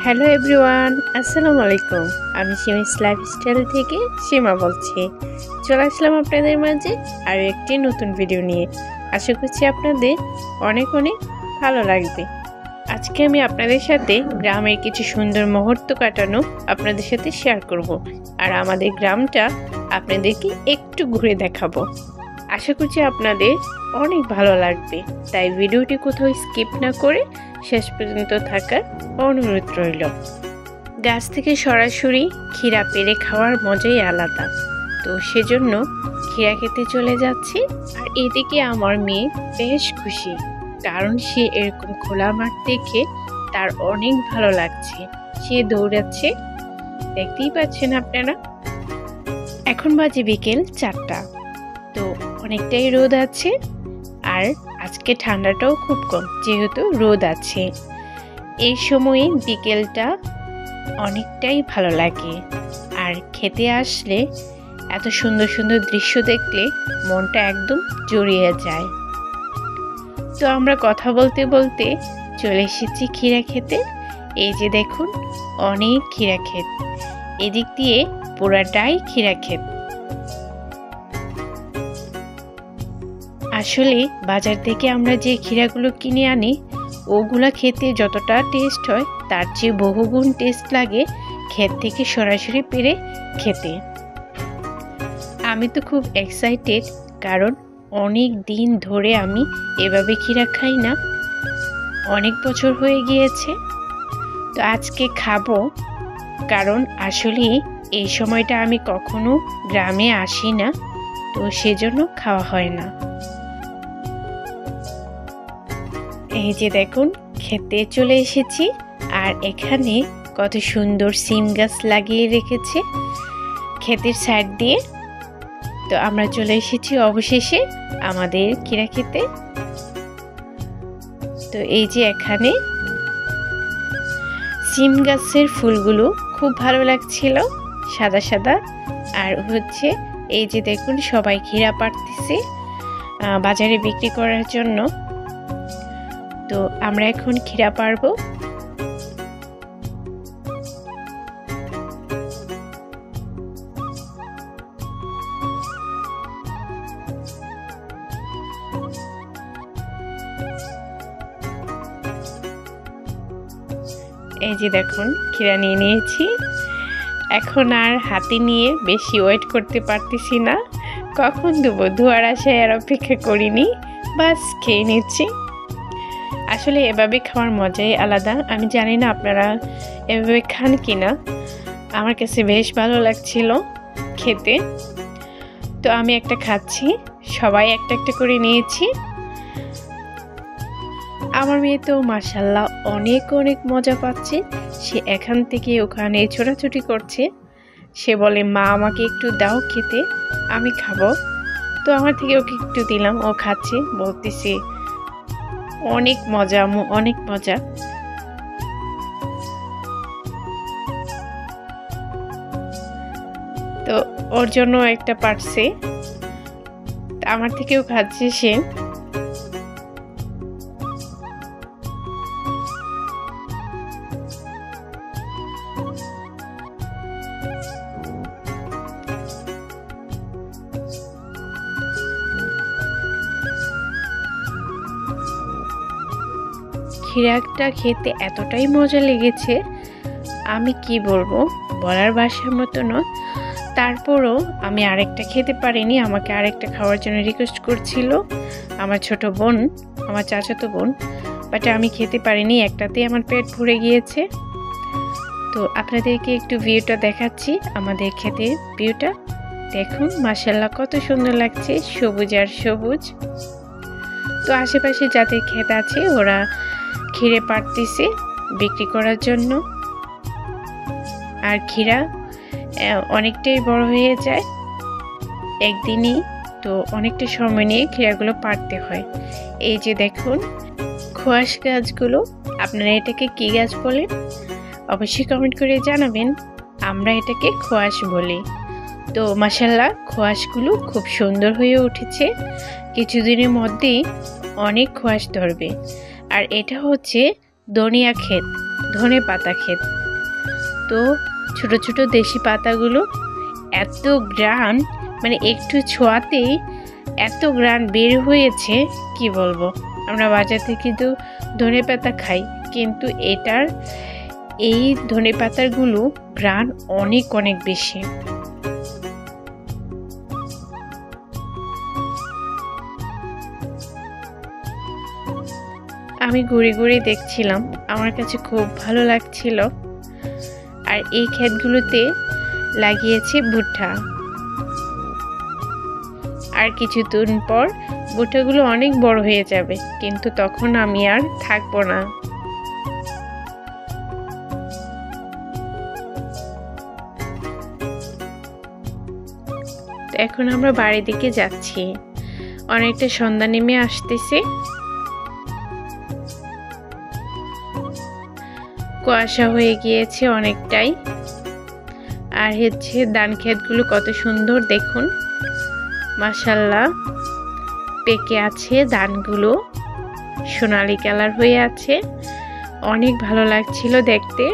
Hello everyone, আসসালামু আলাইকুম। আমি সিমিস লাইফস্টাইল থেকে সীমা বলছি। চলে আসলাম আপনাদের মাঝে আরও একটি নতুন ভিডিও নিয়ে। আশা করছি আপনাদের অনেক অনেক ভালো লাগবে। আজকে আমি আপনাদের সাথে গ্রামের কিছু সুন্দর মুহূর্ত কাটানো আপনাদের সাথে শেয়ার করব। আর আমাদের গ্রামটা আপনাদেরকে একটু ঘুরে দেখাবো। আশা করছি আপনাদের অনেক ভালো লাগবে, তাই ভিডিওটি কোথাও স্কিপ না করে শেষ পর্যন্ত থাকার অনুরোধ রইল। গাছ থেকে সরাসরি ক্ষীরা পেড়ে খাওয়ার মজাই আলাদা। তো সেজন্য ক্ষীরা খেতে চলে যাচ্ছি। আর এদিকে আমার মেয়ে বেশ খুশি, কারণ সে এরকম খোলা মাঠ দেখে তার অনেক ভালো লাগছে। সে দৌড়াচ্ছে, দেখতেই পাচ্ছেন আপনারা। এখন বাজে বিকেল 4টা। তো অনেকটাই রোদ আছে, আর আজকে ঠান্ডাটাও খুব কম যেহেতু রোদ আছে। এই সময়ে বিকেলটা অনেকটাই ভালো লাগে। আর খেতে আসলে এত সুন্দর সুন্দর দৃশ্য দেখলে মনটা একদম জড়িয়ে যায়। তো আমরা কথা বলতে বলতে চলে এসেছি ক্ষীরা খেতে। এই যে দেখুন, অনেক ক্ষীরা ক্ষেত, এদিক দিয়ে পুরাটাই ক্ষীরা ক্ষেত। আসলে বাজার থেকে আমরা যে ক্ষীরাগুলো কিনে আনি ওগুলা খেতে যতটা টেস্ট হয় তার চেয়ে বহুগুণ টেস্ট লাগে ক্ষেত থেকে সরাসরি পেড়ে খেতে। আমি তো খুব এক্সাইটেড, কারণ অনেক দিন ধরে আমি এভাবে ক্ষীরা খাই না, অনেক বছর হয়ে গিয়েছে। তো আজকে খাবো, কারণ আসলে এই সময়টা আমি কখনো গ্রামে আসি না, তো সেজন্য খাওয়া হয় না। এই যে দেখুন, খেতে চলে এসেছি। আর এখানে কত সুন্দর সিম গাছ লাগিয়ে রেখেছে ক্ষেতের সাইড দিয়ে। তো আমরা চলে এসেছি অবশেষে আমাদের ক্ষীরা খেতে। তো এই যে এখানে সিম গাছের ফুলগুলো খুব ভালো লাগছিল, সাদা সাদা। আর হচ্ছে এই যে দেখুন, সবাই ক্ষীরা পাড়তেছে বাজারে বিক্রি করার জন্য। তো আমরা এখন ক্ষীরা পারবো। এই যে দেখুন, ক্ষীরা নিয়ে নিয়েছি। এখন আর হাতে নিয়ে বেশি ওয়েট করতে পারতেছি না, কখন দেবো ধোয়ার আশায় আর অপেক্ষা করিনি, বাস খেয়ে নিচ্ছি। আসলে এভাবে খাওয়ার মজাই আলাদা। আমি জানি না আপনারা এভাবে খান কিনা, আমার কাছে বেশ ভালো লাগছিল খেতে। তো আমি একটা খাচ্ছি, সবাই একটা একটা করে নিয়েছি। আমার মেয়ে তো মাশাআল্লাহ অনেক অনেক মজা পাচ্ছে। সে এখান থেকে ওখানে ছোটাছুটি করছে। সে বলে, মা আমাকে একটু দাও খেতে, আমি খাবো। তো আমার থেকে ওকে একটু দিলাম, ও খাচ্ছে, বলতেছে অনেক মজা, অনেক মজা। তো ওর জন্য একটা পারছে, আমার থেকেও খাচ্ছে সে। ক্ষীরাটা খেতে এতটাই মজা লেগেছে, আমি কি বলবো, বলার ভাষার মতো নয়। তারপরও আমি আরেকটা খেতে পারিনি, আমাকে আরেকটা খাওয়ার জন্য রিকোয়েস্ট করছিল আমার ছোট বোন, আমার চাচাতো বোন, বাট আমি খেতে পারিনি, একটাতেই আমার পেট ভরে গিয়েছে। তো আপনাদেরকে একটু ভিউটা দেখাচ্ছি, আমাদের ক্ষেতের ভিউটা দেখুন। মাশাআল্লাহ কত সুন্দর লাগছে, সবুজ আর সবুজ। তো আশেপাশে যাদের ক্ষেত আছে ওরা ক্ষীরে পাড়তেছে বিক্রি করার জন্য। আর ক্ষীরা অনেকটাই বড় হয়ে যায় একদিনই, তো অনেকটা সময় নিয়ে ক্ষীরাগুলো পাড়তে হয়। এই যে দেখুন খোয়াশ গাছগুলো, আপনারা এটাকে কি গাছ বলেন অবশ্যই কমেন্ট করে জানাবেন। আমরা এটাকে খোয়াশ বলি। তো মাশাআল্লাহ খোয়াশগুলো খুব সুন্দর হয়ে উঠেছে, কিছুদিনের মধ্যেই অনেক খোয়াশ ধরবে। আর এটা হচ্ছে ধনিয়া ক্ষেত। ধনে পাতা ক্ষেত। তো ছোট ছোট দেশি পাতাগুলো এত গ্রান, মানে একটু ছোঁয়াতেই এত গ্রান বের হয়েছে কি বলবো। আমরা বাজার থেকে কিন্তু ধনে পাতা খাই, কিন্তু এই ধনে পাতাগুলো গ্রান অনেক অনেক বেশি। আমি ঘুরে ঘুরে দেখছিলাম, আমার কাছে খুব ভালো লাগছিল। আর এই ক্ষেতগুলোতে লাগিয়েছে ভুট্টা। আর কিছুদিন পর ভুট্টাগুলো অনেক বড় হয়ে যাবে, কিন্তু তখন আমি আর থাকবো না। এখন আমরা বাড়ির দিকে যাচ্ছি, অনেকটা সন্ধ্যা নেমে আসতেছে, কুয়াশা হয়ে গিয়েছে অনেকটাই। আর হচ্ছে ধান ক্ষেতগুলো কত সুন্দর দেখুন, মাশাআল্লাহ পেকে আছে, ধানগুলো সোনালী কালার হয়ে আছে, অনেক ভালো লাগছিল দেখতে।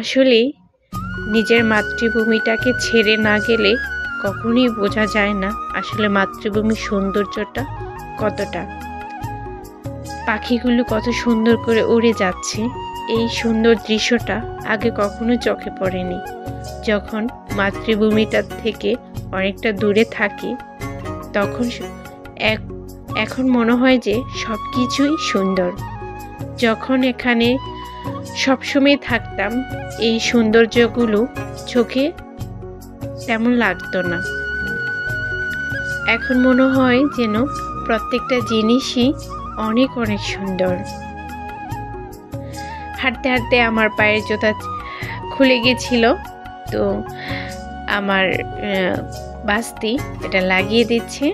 আসলে নিজের মাতৃভূমিটাকে ছেড়ে না গেলে কখনোই বোঝা যায় না আসলে মাতৃভূমির সৌন্দর্যটা কতটা। পাখিগুলো কত সুন্দর করে উড়ে যাচ্ছে, এই সুন্দর দৃশ্যটা আগে কখনো চোখে পড়েনি। যখন মাতৃভূমিটা থেকে অনেকটা দূরে থাকি তখন এখন মনে হয় যে সব কিছুই সুন্দর। যখন এখানে সবসময় থাকতাম এই সৌন্দর্যগুলো চোখে তেমন লাগতো না। এখন মনে হয় যেন প্রত্যেকটা জিনিসই অনেক অনেক সুন্দর। হাঁটতে হাঁটতে আমার পায়ের জুতা খুলে গেছিল, তো আমার বাস্তি এটা লাগিয়ে দিচ্ছে।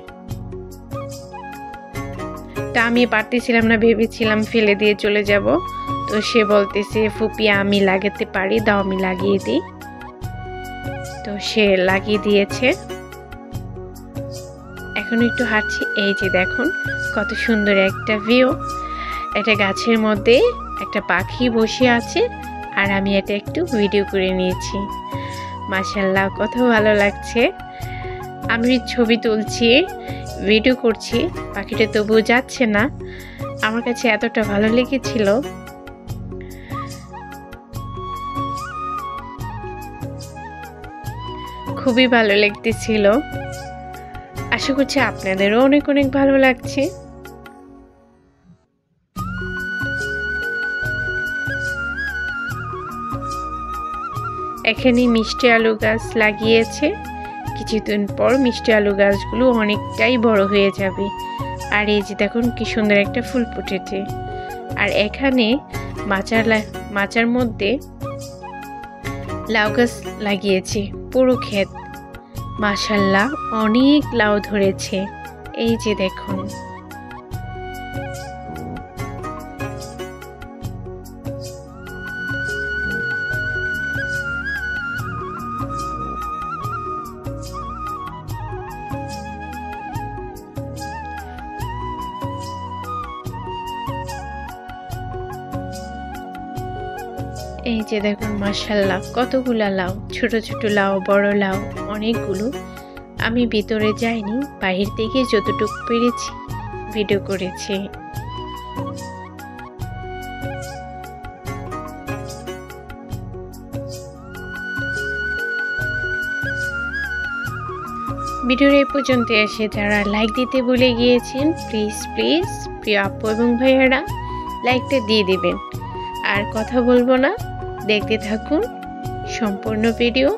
তা আমি পারতেছিলাম না, ভেবেছিলাম ফেলে দিয়ে চলে যাব। তো সে বলতেছে, ফুপি আমি লাগাতে পারি, দাও আমি লাগিয়ে দিই। তো সে লাগিয়ে দিয়েছে। এখন একটু হাঁটছি, এই যে দেখুন কত সুন্দর একটা ভিউ। একটা গাছের মধ্যে একটা পাখি বসে আছে, আর আমি এটা একটু ভিডিও করে নিয়েছি। মাশাআল্লাহ কত ভালো লাগছে। আমি ছবি তুলছি, ভিডিও করছি, পাখিটা তবুও যাচ্ছে না। আমার কাছে এতটা ভালো লেগেছিল। খুবই ভালো লাগতেছিল। আশা করছি আপনাদেরও অনেক অনেক ভালো লাগছে। এখানে মিষ্টি আলু গাছ লাগিয়েছে, কিছুদিন পর মিষ্টি আলু গাছগুলো অনেকটাই বড় হয়ে যাবে। আর এই যে দেখুন কি সুন্দর একটা ফুল ফুটেছে। আর এখানে মাচার মধ্যে লাউ গাছ লাগিয়েছে, পুরো ক্ষেত। মাশাআল্লাহ অনেক লাউ ধরেছে, এই যে দেখুন। এই যে দেখুন মাশাআল্লাহ কতগুলা লাউ, ছোট ছোট লাউ, বড় লাউ অনেকগুলো। আমি ভিতরে যাইনি, বাহির থেকে যতটুকু পেরেছি ভিডিও করেছি। ভিডিওর এই পর্যন্ত এসে যারা লাইক দিতে ভুলে গিয়েছেন, প্লিজ প্লিজ প্রিয় আপু এবং ভাইয়ারা লাইকটা দিয়ে দিবেন। আর কথা বলবো না, দেখতে থাকুন সম্পূর্ণ ভিডিও।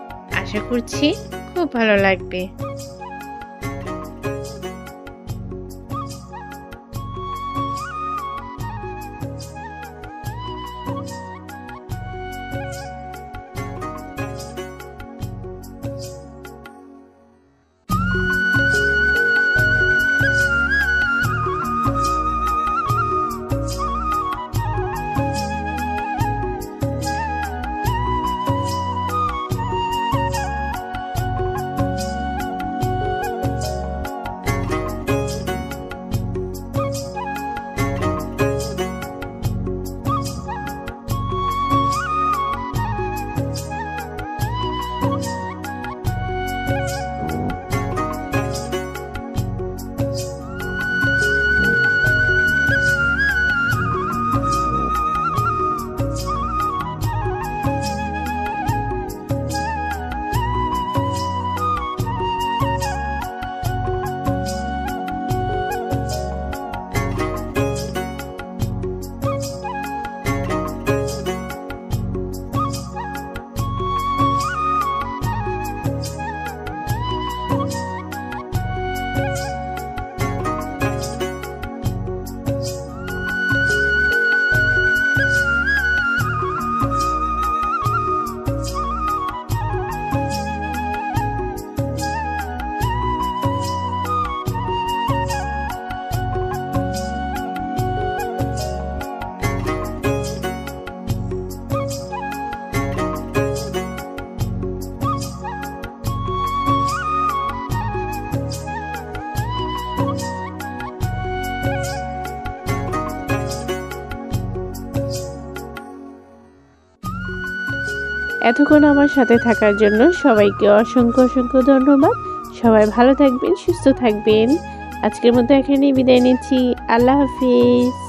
আশা করছি খুব ভালো লাগবে। এতক্ষণ আমার সাথে থাকার জন্য সবাইকে অসংখ্য অসংখ্য ধন্যবাদ। সবাই ভালো থাকবেন, সুস্থ থাকবেন। আজকের মতো এখানেই বিদায় নিচ্ছি। আল্লাহ হাফিজ।